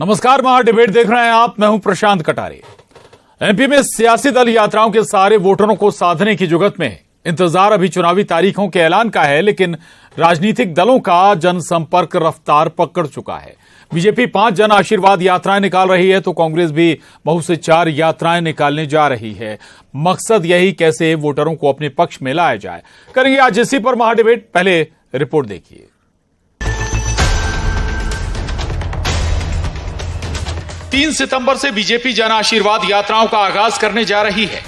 नमस्कार, महा डिबेट देख रहे हैं आप। मैं हूं प्रशांत कटारे। एमपी में सियासी दल यात्राओं के सहारे वोटरों को साधने की जुगत में है। इंतजार अभी चुनावी तारीखों के ऐलान का है, लेकिन राजनीतिक दलों का जनसंपर्क रफ्तार पकड़ चुका है। बीजेपी 5 जन आशीर्वाद यात्राएं निकाल रही है, तो कांग्रेस भी बहुत से 4 यात्राएं निकालने जा रही है। मकसद यही, कैसे वोटरों को अपने पक्ष में लाया जाए। करेंगे आज इसी पर महा डिबेट। पहले रिपोर्ट देखिए। 3 सितंबर से बीजेपी जन आशीर्वाद यात्राओं का आगाज करने जा रही है।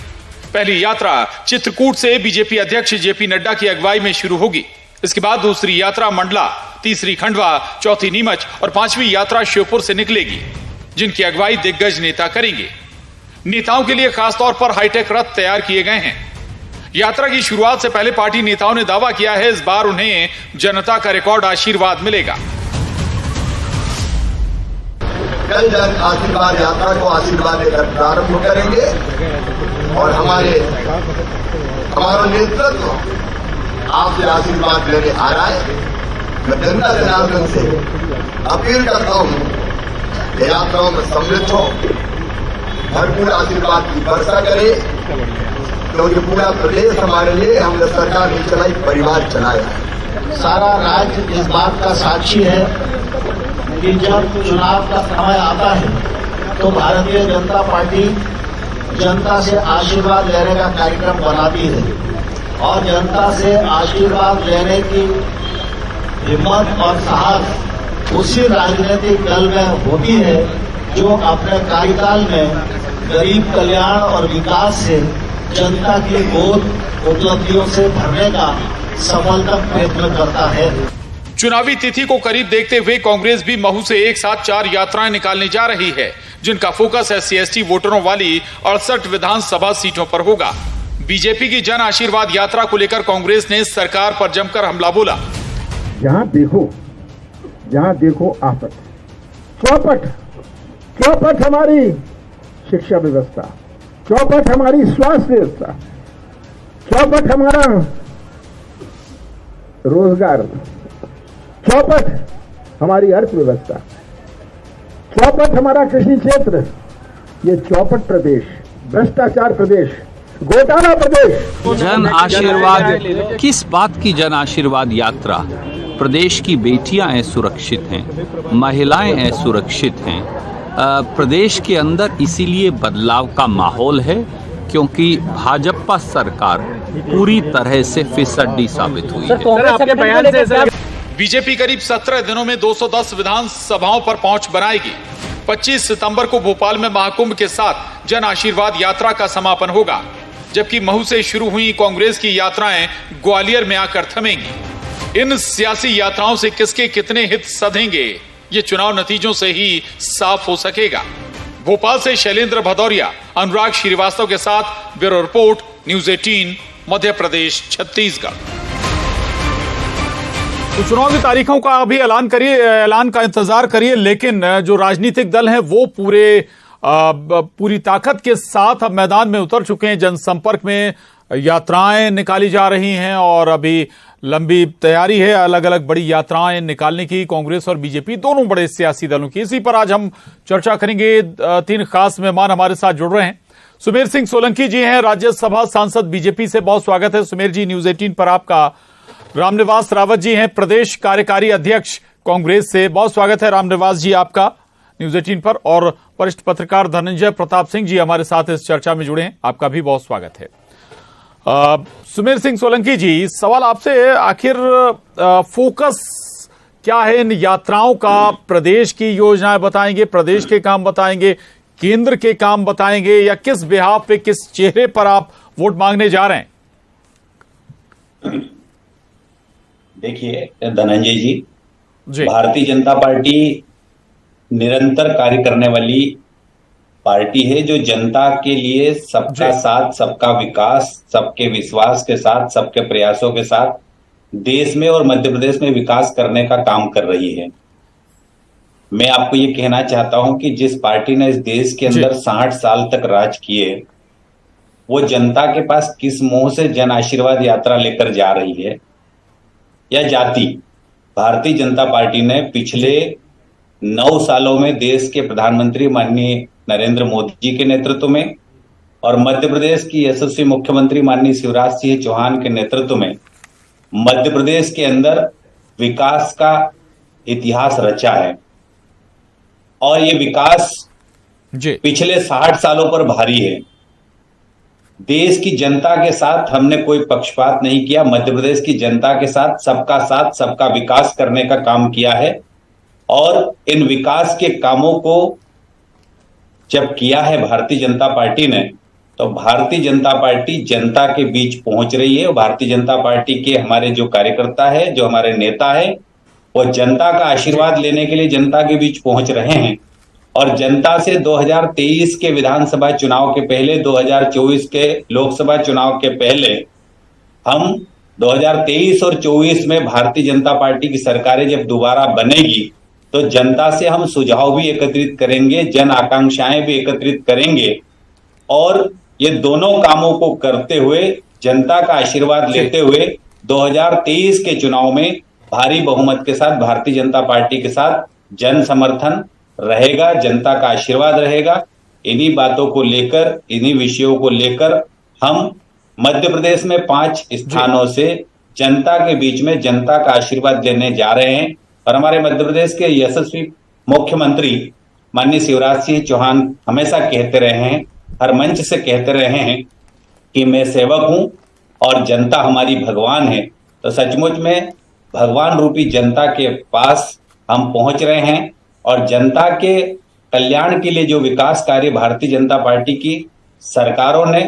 पहली यात्रा चित्रकूट से बीजेपी अध्यक्ष जेपी नड्डा की अगुवाई में शुरू होगी। इसके बाद दूसरी यात्रा मंडला, तीसरी खंडवा, चौथी नीमच और 5वीं यात्रा श्योपुर से निकलेगी, जिनकी अगुवाई दिग्गज नेता करेंगे। नेताओं के लिए खासतौर पर हाईटेक रथ तैयार किए गए हैं। यात्रा की शुरुआत से पहले पार्टी नेताओं ने दावा किया है, इस बार उन्हें जनता का रिकॉर्ड आशीर्वाद मिलेगा। कल जन आशीर्वाद यात्रा को आशीर्वाद देकर प्रारंभ करेंगे और हमारा नेतृत्व आपसे आशीर्वाद लेने आ रहा है। मैं जनता जनार्दन से अपील करता हूं, यात्राओं में सम्मिलित हो, भरपूर आशीर्वाद की वर्षा करे, क्योंकि पूरा प्रदेश हमारे लिए, हमने सरकार नहीं चलाई, परिवार चलाया है। सारा राज्य इस बात का साक्षी है कि जब चुनाव का समय आता है तो भारतीय जनता पार्टी जनता से आशीर्वाद लेने का कार्यक्रम बनाती है और जनता से आशीर्वाद लेने की हिम्मत और साहस उसी राजनीतिक दल में होती है जो अपने कार्यकाल में गरीब कल्याण और विकास से जनता की गोद उपलब्धियों से भरने का सफलतम प्रयत्न करता है। चुनावी तिथि को करीब देखते हुए कांग्रेस भी महू से एक साथ 4 यात्राएं निकालने जा रही है, जिनका फोकस SC/ST वोटरों वाली 68 विधानसभा सीटों पर होगा। बीजेपी की जन आशीर्वाद यात्रा को लेकर कांग्रेस ने सरकार पर जमकर हमला बोला। जहां देखो आफत, चौपट हमारी शिक्षा व्यवस्था, चौपट हमारी स्वास्थ्य व्यवस्था, चौपट हमारा रोजगार, चौपट हमारी अर्थव्यवस्था, चौपट हमारा कृषि क्षेत्र। ये चौपट प्रदेश, भ्रष्टाचार प्रदेश, घोटाला प्रदेश। जन आशीर्वाद, किस बात की जन आशीर्वाद यात्रा? प्रदेश की बेटियां असुरक्षित हैं, महिलाएं असुरक्षित हैं। प्रदेश के अंदर इसीलिए बदलाव का माहौल है, क्योंकि भाजपा सरकार पूरी तरह से फिसड्डी साबित हुई है। बीजेपी करीब 17 दिनों में 210 विधानसभाओं पर पहुंच बनाएगी। 25 सितंबर को भोपाल में महाकुंभ के साथ जन आशीर्वाद यात्रा का समापन होगा, जबकि महू से शुरू हुई कांग्रेस की यात्राएं ग्वालियर में आकर थमेंगी। इन सियासी यात्राओं से किसके कितने हित सधेंगे, ये चुनाव नतीजों से ही साफ हो सकेगा। भोपाल से शैलेंद्र भदौरिया, अनुराग श्रीवास्तव के साथ bureau report, news 18, Madhya Pradesh, Chhattisgarh. तो चुनाव की तारीखों का अभी ऐलान का इंतजार करिए, लेकिन जो राजनीतिक दल हैं वो पूरी ताकत के साथ अब मैदान में उतर चुके हैं। जनसंपर्क में यात्राएं निकाली जा रही हैं और अभी लंबी तैयारी है अलग अलग बड़ी यात्राएं निकालने की, कांग्रेस और बीजेपी दोनों बड़े सियासी दलों की। इसी पर आज हम चर्चा करेंगे। 3 खास मेहमान हमारे साथ जुड़ रहे हैं। सुमेर सिंह सोलंकी जी हैं, राज्यसभा सांसद, बीजेपी से। बहुत स्वागत है सुमेर जी, न्यूज 18 पर आपका। रामनिवास रावत जी हैं, प्रदेश कार्यकारी अध्यक्ष, कांग्रेस से। बहुत स्वागत है रामनिवास जी आपका न्यूज 18 पर। और वरिष्ठ पत्रकार धनंजय प्रताप सिंह जी हमारे साथ इस चर्चा में जुड़े हैं, आपका भी बहुत स्वागत है। सुमेर सिंह सोलंकी जी, सवाल आपसे, आखिर फोकस क्या है इन यात्राओं का? प्रदेश की योजनाएं बताएंगे, प्रदेश के काम बताएंगे, केंद्र के काम बताएंगे, या किस बिहाफ पे, किस चेहरे पर आप वोट मांगने जा रहे हैं? देखिए धनंजय जी, भारतीय जनता पार्टी निरंतर कार्य करने वाली पार्टी है, जो जनता के लिए सबका साथ, सबका विकास, सबके विश्वास के साथ, सबके प्रयासों के साथ देश में और मध्य प्रदेश में विकास करने का काम कर रही है। मैं आपको ये कहना चाहता हूं कि जिस पार्टी ने इस देश के अंदर 60 साल तक राज किए, वो जनता के पास किस मुंह से जन आशीर्वाद यात्रा लेकर जा रही है या जाती। भारतीय जनता पार्टी ने पिछले 9 सालों में देश के प्रधानमंत्री माननीय नरेंद्र मोदी जी के नेतृत्व में और मध्य प्रदेश की यशस्वी मुख्यमंत्री माननीय शिवराज सिंह चौहान के नेतृत्व में मध्य प्रदेश के अंदर विकास का इतिहास रचा है। और ये विकास पिछले 60 सालों पर भारी है। देश की जनता के साथ हमने कोई पक्षपात नहीं किया। मध्य प्रदेश की जनता के साथ सबका विकास करने का काम किया है। और इन विकास के कामों को जब किया है भारतीय जनता पार्टी ने, तो भारतीय जनता पार्टी जनता के बीच पहुंच रही है। भारतीय जनता पार्टी के हमारे जो कार्यकर्ता है, जो हमारे नेता है, वो जनता का आशीर्वाद लेने के लिए जनता के बीच पहुंच रहे हैं। और जनता से 2023 के विधानसभा चुनाव के पहले, 2024 के लोकसभा चुनाव के पहले, हम 2023 और 24 में भारतीय जनता पार्टी की सरकारें जब दोबारा बनेगी तो जनता से हम सुझाव भी एकत्रित करेंगे, जन आकांक्षाएं भी एकत्रित करेंगे। और ये दोनों कामों को करते हुए, जनता का आशीर्वाद लेते हुए 2023 के चुनाव में भारी बहुमत के साथ भारतीय जनता पार्टी के साथ जन समर्थन रहेगा, जनता का आशीर्वाद रहेगा। इन्हीं बातों को लेकर, इन्हीं विषयों को लेकर हम मध्य प्रदेश में 5 स्थानों से जनता के बीच में जनता का आशीर्वाद लेने जा रहे हैं। और हमारे मध्य प्रदेश के यशस्वी मुख्यमंत्री माननीय शिवराज सिंह चौहान हमेशा कहते रहे हैं, हर मंच से कहते रहे हैं कि मैं सेवक हूं और जनता हमारी भगवान है। तो सचमुच में भगवान रूपी जनता के पास हम पहुंच रहे हैं। और जनता के कल्याण के लिए जो विकास कार्य भारतीय जनता पार्टी की सरकारों ने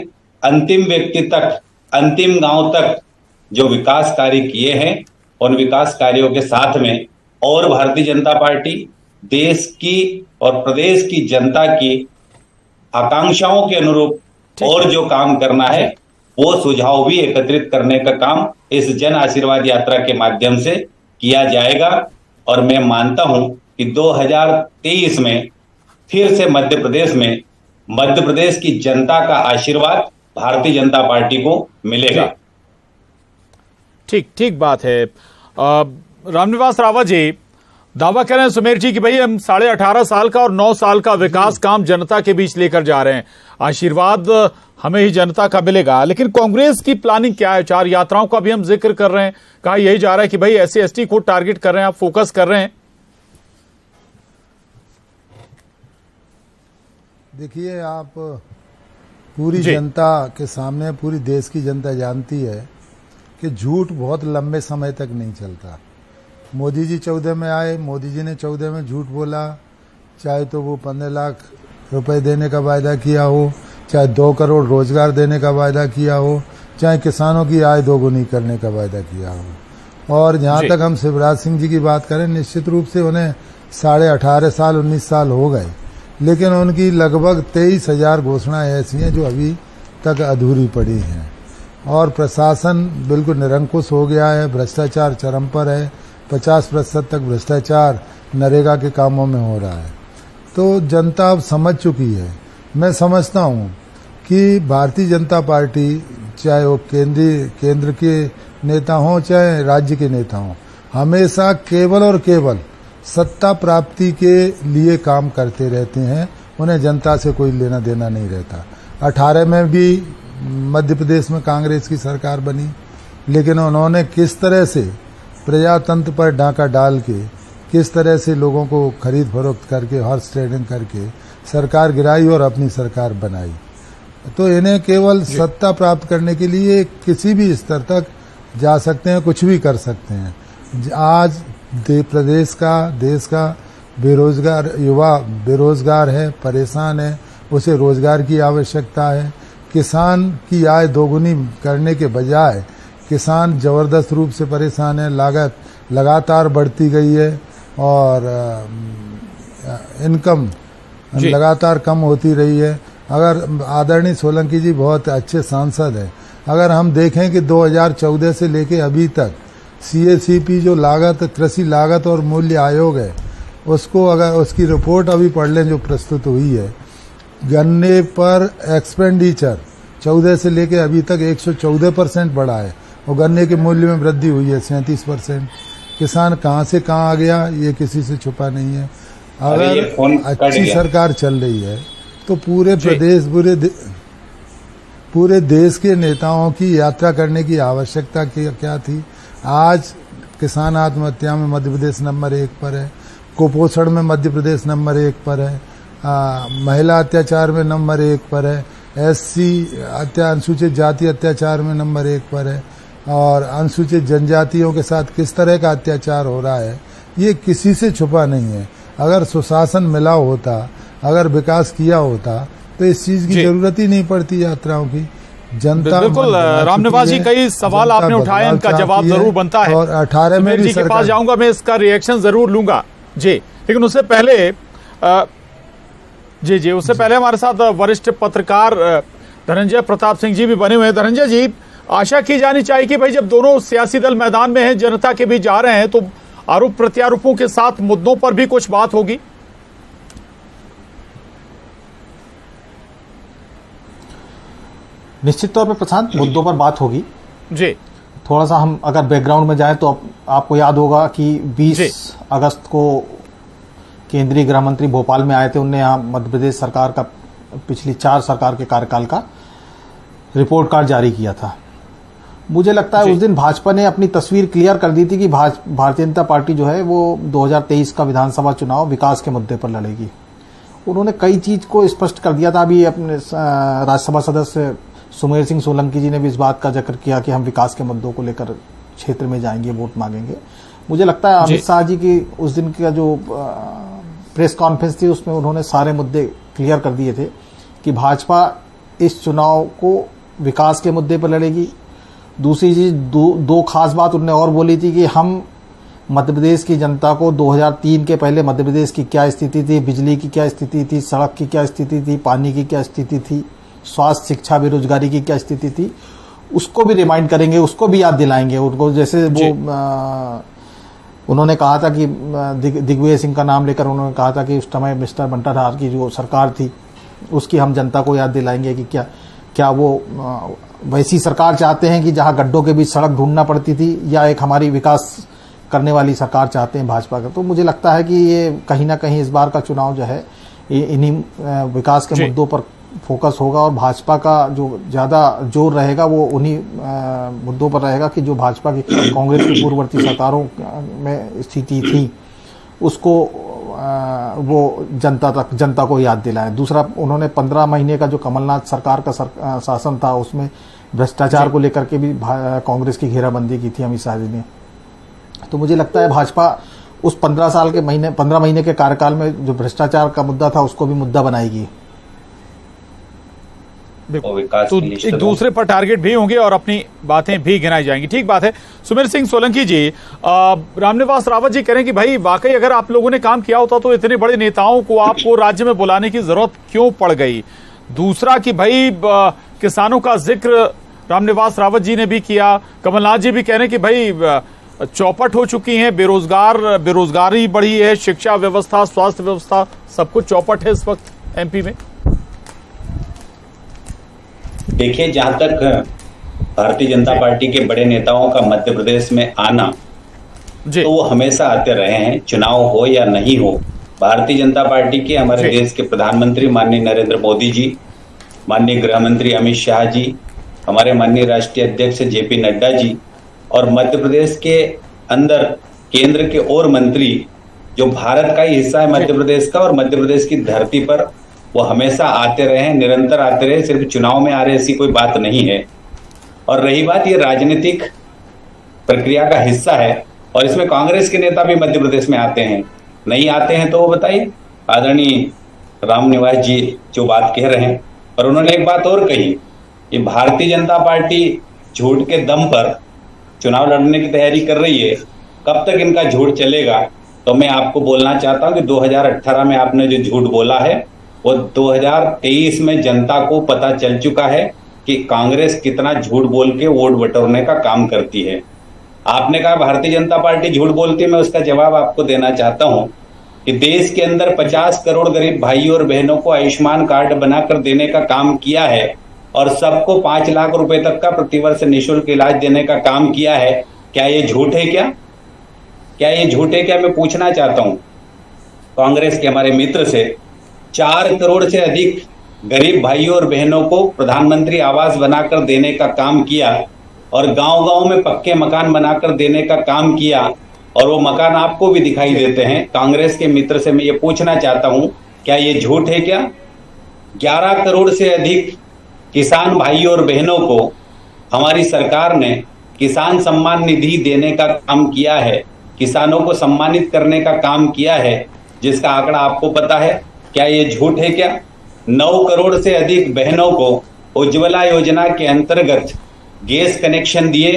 अंतिम व्यक्ति तक, अंतिम गांव तक जो विकास कार्य किए हैं, उन विकास कार्यों के साथ में और भारतीय जनता पार्टी देश की और प्रदेश की जनता की आकांक्षाओं के अनुरूप और जो काम करना है वो सुझाव भी एकत्रित करने का काम इस जन आशीर्वाद यात्रा के माध्यम से किया जाएगा। और मैं मानता हूं कि 2023 में फिर से मध्य प्रदेश की जनता का आशीर्वाद भारतीय जनता पार्टी को मिलेगा। ठीक बात है। रामनिवास रावत जी दावा कर रहे हैं सुमेर जी कि भाई हम 18.5 साल का और 9 साल का विकास काम जनता के बीच लेकर जा रहे हैं, आशीर्वाद हमें ही जनता का मिलेगा। लेकिन कांग्रेस की प्लानिंग क्या है? 4 यात्राओं का भी हम जिक्र कर रहे हैं, कहा यही जा रहा है कि भाई SC/ST को टारगेट कर रहे हैं, आप फोकस कर रहे हैं। देखिए, आप पूरी जनता के सामने, पूरी देश की जनता जानती है कि झूठ बहुत लंबे समय तक नहीं चलता। मोदी जी 14 में आए, मोदी जी ने 14 में झूठ बोला, चाहे तो वो 15 लाख रुपए देने का वायदा किया हो, चाहे 2 करोड़ रोजगार देने का वायदा किया हो, चाहे किसानों की आय दोगुनी करने का वायदा किया हो। और जहां तक हम शिवराज सिंह जी की बात करें, निश्चित रूप से उन्हें 18.5 साल 19 साल हो गए, लेकिन उनकी लगभग 23,000 घोषणाएं ऐसी हैं जो अभी तक अधूरी पड़ी हैं। और प्रशासन बिल्कुल निरंकुश हो गया है, भ्रष्टाचार चरम पर है, 50% तक भ्रष्टाचार नरेगा के कामों में हो रहा है। तो जनता अब समझ चुकी है। मैं समझता हूँ कि भारतीय जनता पार्टी, चाहे वो केंद्र के नेता हों चाहे राज्य के नेता हों, हमेशा केवल और केवल सत्ता प्राप्ति के लिए काम करते रहते हैं। उन्हें जनता से कोई लेना देना नहीं रहता। 18 में भी मध्य प्रदेश में कांग्रेस की सरकार बनी, लेकिन उन्होंने किस तरह से प्रजातंत्र पर डाका डाल के, किस तरह से लोगों को खरीद फरोख्त करके, हॉर्स ट्रेडिंग करके सरकार गिराई और अपनी सरकार बनाई। तो इन्हें केवल सत्ता प्राप्त करने के लिए किसी भी स्तर तक जा सकते हैं, कुछ भी कर सकते हैं। आज प्रदेश का, देश का बेरोजगार युवा बेरोजगार है, परेशान है, उसे रोजगार की आवश्यकता है। किसान की आय दोगुनी करने के बजाय किसान जबरदस्त रूप से परेशान है, लागत लगातार बढ़ती गई है और इनकम लगातार कम होती रही है। अगर आदरणीय सोलंकी जी बहुत अच्छे सांसद हैं, अगर हम देखें कि 2014 से लेके अभी तक CACP जो लागत, कृषि लागत और मूल्य आयोग है, उसको अगर उसकी रिपोर्ट अभी पढ़ लें जो प्रस्तुत हुई है, गन्ने पर एक्सपेंडिचर 14 से लेके अभी तक 114% बढ़ा है और गन्ने के मूल्य में वृद्धि हुई है 37%। किसान कहाँ से कहाँ आ गया ये किसी से छुपा नहीं है। अगर अच्छी सरकार चल रही है तो पूरे देश के नेताओं की यात्रा करने की आवश्यकता क्या थी। आज किसान आत्महत्या में मध्य प्रदेश नंबर 1 पर है, कुपोषण में मध्य प्रदेश नंबर 1 पर है, महिला अत्याचार में नंबर 1 पर है, SC अनुसूचित जाति अत्याचार में नंबर 1 पर है, और अनुसूचित जनजातियों के साथ किस तरह का अत्याचार हो रहा है ये किसी से छुपा नहीं है। अगर सुशासन मिला होता, अगर विकास किया होता तो इस चीज की जरूरत ही नहीं पड़ती यात्राओं की। जनता बिल्कुल रामनिवास जी, कई सवाल आपने उठाए, इनका जवाब जरूर बनता है और 18 में भी के पास जाऊंगा, मैं इसका रिएक्शन जरूर लूंगा जी। लेकिन उससे पहले उससे पहले हमारे साथ वरिष्ठ पत्रकार धनंजय प्रताप सिंह जी भी बने हुए हैं। धनंजय जी, आशा की जानी चाहिए कि भाई जब दोनों सियासी दल मैदान में हैं, जनता के बीच जा रहे हैं, तो आरोप प्रत्यारोपों के साथ मुद्दों पर भी कुछ बात होगी। निश्चित तौर पे प्रशांत, मुद्दों पर बात होगी जी। थोड़ा सा हम अगर बैकग्राउंड में जाएं तो आपको याद होगा कि 20 अगस्त को केंद्रीय गृह मंत्री भोपाल में आए थे। उनने यहाँ मध्य प्रदेश सरकार का पिछली 4 सरकार के कार्यकाल का रिपोर्ट कार्ड जारी किया था। मुझे लगता है उस दिन भाजपा ने अपनी तस्वीर क्लियर कर दी थी कि भारतीय जनता पार्टी जो है वो 2023 का विधानसभा चुनाव विकास के मुद्दे पर लड़ेगी। उन्होंने कई चीज को स्पष्ट कर दिया था। अभी अपने राज्यसभा सदस्य सुमेर सिंह सोलंकी जी ने भी इस बात का जिक्र किया कि हम विकास के मुद्दों को लेकर क्षेत्र में जाएंगे, वोट मांगेंगे। मुझे लगता है अमित शाह जी की उस दिन का जो प्रेस कॉन्फ्रेंस थी उसमें उन्होंने सारे मुद्दे क्लियर कर दिए थे कि भाजपा इस चुनाव को विकास के मुद्दे पर लड़ेगी। दूसरी चीज, दो खास बात उन्होंने और बोली थी कि हम मध्य प्रदेश की जनता को 2003 के पहले मध्य प्रदेश की क्या स्थिति थी, बिजली की क्या स्थिति थी, सड़क की क्या स्थिति थी, पानी की क्या स्थिति थी, स्वास्थ्य, शिक्षा, बेरोजगारी की क्या स्थिति थी, उसको भी रिमाइंड करेंगे, उसको भी याद दिलाएंगे उनको। जैसे वो उन्होंने कहा था कि दिग्विजय सिंह का नाम लेकर उन्होंने कहा था कि उस समय मिस्टर बंटाधार की जो सरकार थी उसकी हम जनता को याद दिलाएंगे कि क्या वो वैसी सरकार चाहते हैं कि जहां गड्ढों के बीच सड़क ढूंढना पड़ती थी, या एक हमारी विकास करने वाली सरकार चाहते हैं भाजपा का। तो मुझे लगता है कि ये कहीं ना कहीं इस बार का चुनाव जो है इन्हीं विकास के मुद्दों पर फोकस होगा, और भाजपा का जो ज्यादा जोर रहेगा वो उन्हीं मुद्दों पर रहेगा कि जो भाजपा की कांग्रेस की पूर्ववर्ती सरकारों में स्थिति थी उसको वो जनता को याद दिलाएं। दूसरा, उन्होंने 15 महीने का जो कमलनाथ सरकार का शासन था उसमें भ्रष्टाचार को लेकर के भी कांग्रेस की घेराबंदी की थी अमित शाह जी ने। तो मुझे लगता है भाजपा उस 15 महीने के कार्यकाल में जो भ्रष्टाचार का मुद्दा था उसको भी मुद्दा बनाएगी। तो एक दूसरे पर टारगेट भी होंगे और अपनी बातें भी गिनाई जाएंगी। ठीक बात है। सुमेर सिंह सोलंकी जी, रामनिवास रावत जी कह रहे हैं कि भाई वाकई अगर आप लोगों ने काम किया होता तो इतने बड़े नेताओं को आपको राज्य में बुलाने की जरूरत क्यों पड़ गई। दूसरा कि भाई किसानों का जिक्र रामनिवास रावत जी ने भी किया, कमलनाथ जी भी कह रहे हैं कि भाई चौपट हो चुकी हैं, बेरोजगारी बढ़ी है, शिक्षा व्यवस्था, स्वास्थ्य व्यवस्था, सब कुछ चौपट है इस वक्त एमपी में। देखिए, जहां तक भारतीय जनता पार्टी के बड़े नेताओं का मध्य प्रदेश में आना, तो वो हमेशा आते रहे हैं, चुनाव हो या नहीं हो। भारतीय जनता पार्टी के हमारे देश के प्रधानमंत्री माननीय नरेंद्र मोदी जी, माननीय गृह मंत्री अमित शाह जी, हमारे माननीय राष्ट्रीय अध्यक्ष जेपी नड्डा जी, और मध्य प्रदेश के अंदर केंद्र के और मंत्री जो भारत का ही हिस्सा है मध्य प्रदेश का, और मध्य प्रदेश की धरती पर वो हमेशा आते रहे हैं, निरंतर आते रहे, सिर्फ चुनाव में आ रहे ऐसी कोई बात नहीं है। और रही बात, ये राजनीतिक प्रक्रिया का हिस्सा है, और इसमें कांग्रेस के नेता भी मध्य प्रदेश में आते हैं, नहीं आते हैं तो वो बताइए। आदरणीय रामनिवास जी जो बात कह रहे हैं, और उन्होंने एक बात और कही कि भारतीय जनता पार्टी झूठ के दम पर चुनाव लड़ने की तैयारी कर रही है, कब तक इनका झूठ चलेगा। तो मैं आपको बोलना चाहता हूं कि 2018 में आपने जो झूठ बोला है वो 2023 में जनता को पता चल चुका है कि कांग्रेस कितना झूठ बोल के वोट बटोरने का काम करती है। आपने कहा भारतीय जनता पार्टी झूठ बोलती है, मैं उसका जवाब आपको देना चाहता हूं कि देश के अंदर 50 करोड़ गरीब भाइयों और बहनों को आयुष्मान कार्ड बनाकर देने का काम किया है, और सबको 5 लाख रुपए तक का प्रतिवर्ष निःशुल्क इलाज देने का काम किया है। क्या ये झूठ है? क्या ये झूठ है? क्या मैं पूछना चाहता हूं। कांग्रेस के हमारे मित्र से 4 करोड़ से अधिक गरीब भाइयों और बहनों को प्रधानमंत्री आवास बनाकर देने का काम किया और गांव-गांव में पक्के मकान बनाकर देने का काम किया, और वो मकान आपको भी दिखाई देते हैं। कांग्रेस के मित्र से मैं ये पूछना चाहता हूं, क्या ये झूठ है क्या? 11 करोड़ से अधिक किसान भाइयों और बहनों को हमारी सरकार ने किसान सम्मान निधि देने का काम किया है, किसानों को सम्मानित करने का काम किया है, जिसका आंकड़ा आपको पता है। क्या ये झूठ है क्या? 9 करोड़ से अधिक बहनों को उज्ज्वला योजना के अंतर्गत गैस कनेक्शन दिए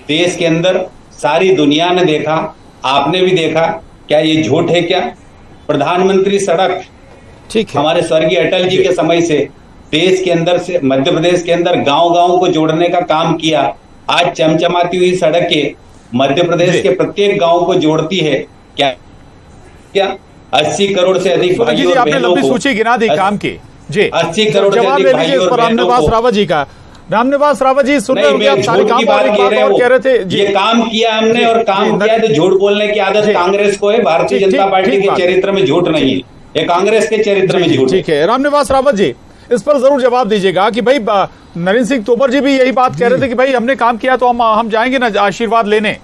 देश के अंदर, सारी दुनिया ने देखा, आपने भी देखा। क्या ये झूठ है क्या? प्रधानमंत्री सड़क ठीक है, हमारे स्वर्गीय अटल जी के समय से देश के अंदर से मध्य प्रदेश के अंदर गांव-गांव को जोड़ने का काम किया। आज चमचमाती हुई सड़कें मध्य प्रदेश के प्रत्येक गांव को जोड़ती है। क्या 80 करोड़ से अधिक भाइयों और आपने बहनों लंबी को सूची गिना दी काम की। जी 80 करोड़ से जवाब अधिक ले भाइयों लीजिए इस और पर बहनों रामनिवास को। रावत जी का। रामनिवास रावत जी सुन रहे नहीं, होंगे आप मैं सारे झूठ काम की बात कह रहे थे। ये काम किया हमने और काम किया तो झूठ बोलने की आदत कांग्रेस को है। भारतीय जनता पार्टी के चरित्र में झूठ नहीं है, ये कांग्रेस के चरित्र में झूठ है। ठीक है, रामनिवास रावत जी इस पर जरूर जवाब दीजिएगा कि भाई नरेंद्र सिंह तोमर जी भी यही बात कह रहे थे कि भाई हमने काम किया तो हम जाएंगे ना आशीर्वाद लेने।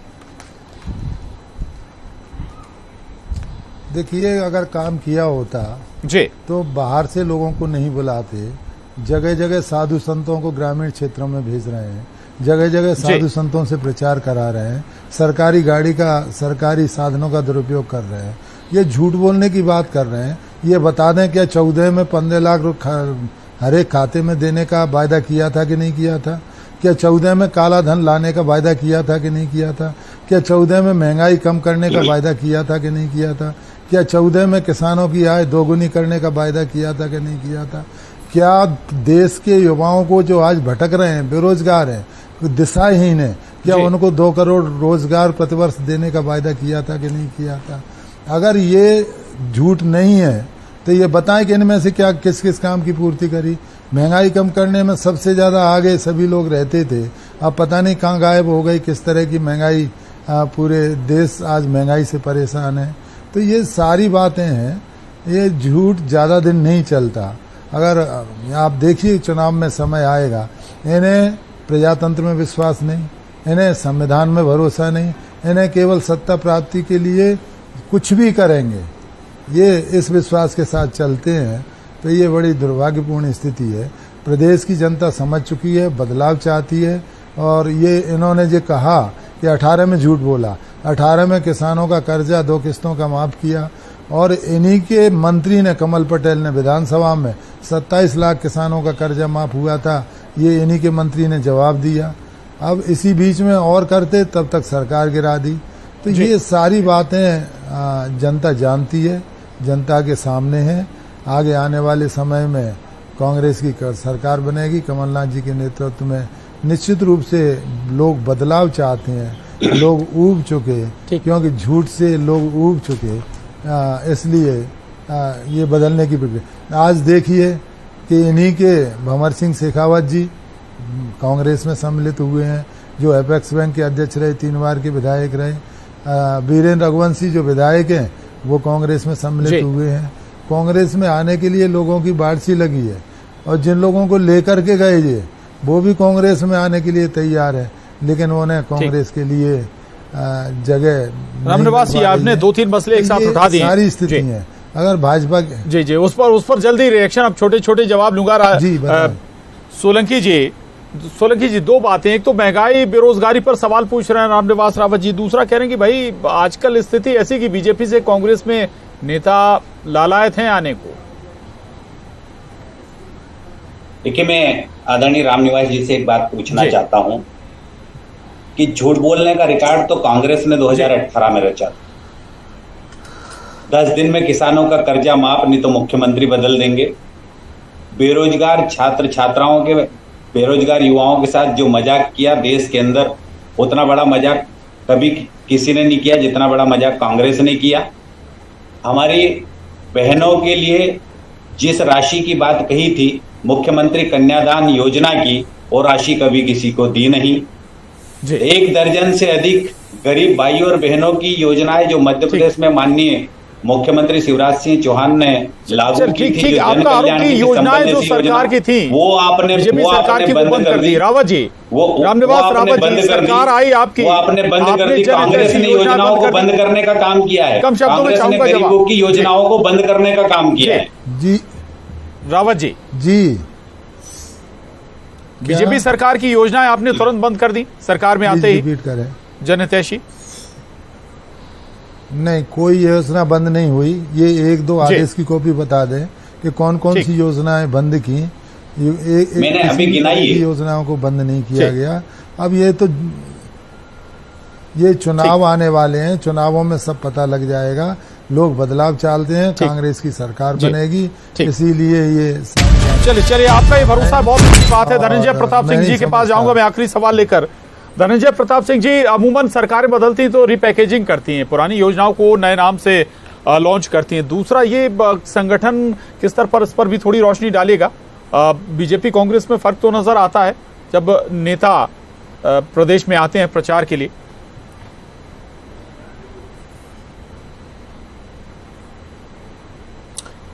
देखिए, अगर काम किया होता जी तो बाहर से लोगों को नहीं बुलाते, जगह जगह साधु संतों को ग्रामीण क्षेत्रों में भेज रहे हैं, जगह जगह साधु संतों से प्रचार करा रहे हैं, सरकारी गाड़ी का, सरकारी साधनों का दुरुपयोग कर रहे हैं। ये झूठ बोलने की बात कर रहे हैं। ये बता दें क्या 14 में 15 लाख हर एक खाते में देने का वायदा किया था कि नहीं किया था? क्या 14 में काला धन लाने का वायदा किया था कि नहीं किया था? क्या 14 में महंगाई कम करने का वायदा किया था कि नहीं किया था? क्या 14 में किसानों की आय दोगुनी करने का वायदा किया था कि नहीं किया था? क्या देश के युवाओं को जो आज भटक रहे हैं, बेरोजगार हैं, दिशाहीन है, क्या उनको 2 करोड़ रोजगार प्रतिवर्ष देने का वायदा किया था कि नहीं किया था? अगर ये झूठ नहीं है तो ये बताएं कि इनमें से क्या किस किस काम की पूर्ति करी। महंगाई कम करने में सबसे ज्यादा आगे सभी लोग रहते थे, अब पता नहीं कहाँ गायब हो गई। किस तरह की महंगाई, पूरे देश आज महंगाई से परेशान है। तो ये सारी बातें हैं, ये झूठ ज्यादा दिन नहीं चलता। अगर आप देखिए चुनाव में समय आएगा, इन्हें प्रजातंत्र में विश्वास नहीं, इन्हें संविधान में भरोसा नहीं, इन्हें केवल सत्ता प्राप्ति के लिए कुछ भी करेंगे, ये इस विश्वास के साथ चलते हैं। तो ये बड़ी दुर्भाग्यपूर्ण स्थिति है। प्रदेश की जनता समझ चुकी है, बदलाव चाहती है। और ये इन्होंने जो कहा कि 18 में झूठ बोला, 18 में किसानों का कर्जा 2 किस्तों का माफ किया, और इन्हीं के मंत्री ने, कमल पटेल ने विधानसभा में 27 लाख किसानों का कर्जा माफ हुआ था, ये इन्हीं के मंत्री ने जवाब दिया। अब इसी बीच में और करते तब तक सरकार गिरा दी। तो ये सारी बातें जनता जानती है, जनता के सामने है। आगे आने वाले समय में कांग्रेस की सरकार बनेगी कमलनाथ जी के नेतृत्व में। निश्चित रूप से लोग बदलाव चाहते हैं, लोग ऊब चुके, क्योंकि झूठ से लोग ऊब चुके, इसलिए ये बदलने की प्रक्रिया। आज देखिए कि इन्हीं के भंवर सिंह शेखावत जी कांग्रेस में सम्मिलित हुए हैं, जो एपेक्स बैंक के अध्यक्ष रहे, 3 बार के विधायक रहे। वीरेंद्र रघुवंशी जो विधायक हैं वो कांग्रेस में सम्मिलित हुए हैं। कांग्रेस में आने के लिए लोगों की बाढ़ सी लगी है, और जिन लोगों को लेकर के गए ये वो भी कांग्रेस में आने के लिए तैयार है, लेकिन उन्हें कांग्रेस के लिए जगह। रामनिवास जी, आपने 2-3 मसले एक साथ उठा दिए, सारी स्थिति है। अगर भाजपा जी उस पर जल्दी रिएक्शन, अब छोटे छोटे जवाब लूंगा। सोलंकी जी 2 बातें, एक तो महंगाई बेरोजगारी पर सवाल पूछ रहे हैं रामनिवास रावत जी, दूसरा कह रहे हैं कि भाई आजकल स्थिति ऐसी कि बीजेपी से कांग्रेस में नेता लालायत हैं आने को। देखिए, मैं आदरणीय रामनिवास जी से एक बात पूछना चाहता हूं कि झूठ बोलने का रिकॉर्ड तो कांग्रेस ने 2018 में रचा। 10 दिन में किसानों का कर्जा माफ, नहीं तो मुख्यमंत्री बदल देंगे। बेरोजगार छात्र छात्राओं के, बेरोजगार युवाओं के साथ जो मजाक किया देश के अंदर, उतना बड़ा मजाक कभी किसी ने नहीं किया जितना बड़ा मजाक कांग्रेस ने किया। हमारी बहनों के लिए जिस राशि की बात कही थी मुख्यमंत्री कन्यादान योजना की, वो राशि कभी किसी को दी नहीं। 1 दर्जन से अधिक गरीब भाइयों और बहनों की योजनाएं जो मध्य प्रदेश में माननीय मुख्यमंत्री शिवराज सिंह चौहान ने लागू की थी, ठीक, आपका आरोप की योजनाएं जो सरकार की थी वो आपने सरकार की बंद कर दी। रावत जी, रामनिवास रावत जी, सरकार आई आपकी, वो आपने बंद कर दी। कांग्रेस ने योजनाओं को बंद करने का काम किया है। कांग्रेस ने गरीबों की योजनाओं को बंद करने का काम किया है। जी रावत जी, बीजेपी सरकार की योजनाएं आपने तुरंत बंद कर दी सरकार में आते ही। रिपीट करें। जनहितैषी नहीं, कोई योजना बंद नहीं हुई। ये 1-2 आदेश की कॉपी बता दें कि कौन कौन सी योजनाएं बंद की। मैंने अभी गिनाई है। योजनाओं को बंद नहीं किया गया। अब ये चुनाव आने वाले हैं, चुनावों में सब पता लग जाएगा। लोग बदलाव चाहते हैं, कांग्रेस की सरकार बनेगी, इसीलिए ये। चलिए, आपका ये भरोसा बहुत अच्छी बात है। धनंजय प्रताप सिंह जी के पास जाऊंगा मैं आखिरी सवाल लेकर। धनंजय प्रताप सिंह जी, अमूमन सरकारें बदलती तो रिपैकेजिंग करती हैं, पुरानी योजनाओं को नए नाम से लॉन्च करती हैं। दूसरा, ये संगठन किस स्तर पर इस पर भी थोड़ी रोशनी डालेगा। बीजेपी कांग्रेस में फर्क तो नजर आता है जब नेता प्रदेश में आते हैं प्रचार के लिए।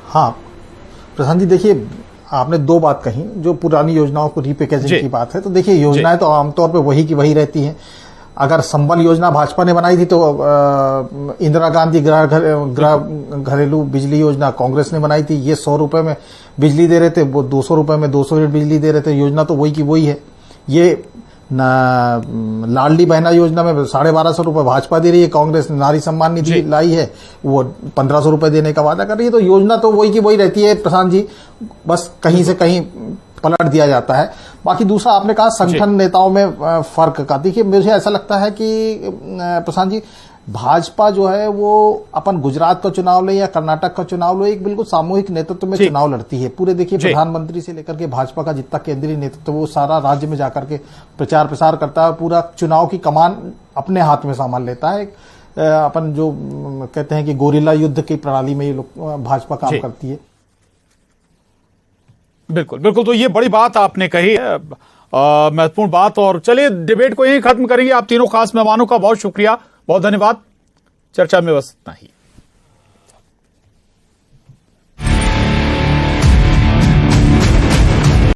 हाँ प्रशांत जी, देखिए आपने 2 बात कही। जो पुरानी योजनाओं को रिपैकेजिंग की बात है, तो देखिए योजनाएं तो आमतौर पे वही की वही रहती हैं। अगर संबल योजना भाजपा ने बनाई थी तो इंदिरा गांधी घरेलू बिजली योजना कांग्रेस ने बनाई थी। ये 100 रुपए में बिजली दे रहे थे, वो 200 रुपए में 200 यूनिट बिजली दे रहे थे। योजना तो वही की वही है। ये लाडली बहना योजना में 1250 रुपए भाजपा दे रही है, कांग्रेस ने नारी सम्मान निधि लाई है, वो 1500 रुपए देने का वादा कर रही है। तो योजना तो वही की वही रहती है प्रशांत जी, बस कहीं से कहीं पलट दिया जाता है। बाकी दूसरा आपने कहा संगठन नेताओं में फर्क का। देखिए मुझे ऐसा लगता है कि प्रशांत जी, भाजपा जो है वो अपन गुजरात का चुनाव ले या कर्नाटक का चुनाव ले, एक बिल्कुल सामूहिक नेतृत्व में चुनाव लड़ती है। पूरे देखिए प्रधानमंत्री से लेकर के भाजपा का जितना केंद्रीय नेतृत्व वो सारा राज्य में जाकर के प्रचार प्रसार करता है, पूरा चुनाव की कमान अपने हाथ में संभाल लेता है। अपन जो कहते हैं कि गोरिल्ला युद्ध की प्रणाली में ये लोग भाजपा काम करती है। बिल्कुल बिल्कुल, तो ये बड़ी बात आपने कही है, महत्वपूर्ण बात। और चलिए डिबेट को यहीं खत्म करेंगे। आप तीनों खास मेहमानों का बहुत शुक्रिया, बहुत धन्यवाद। चर्चा में बस इतना ही।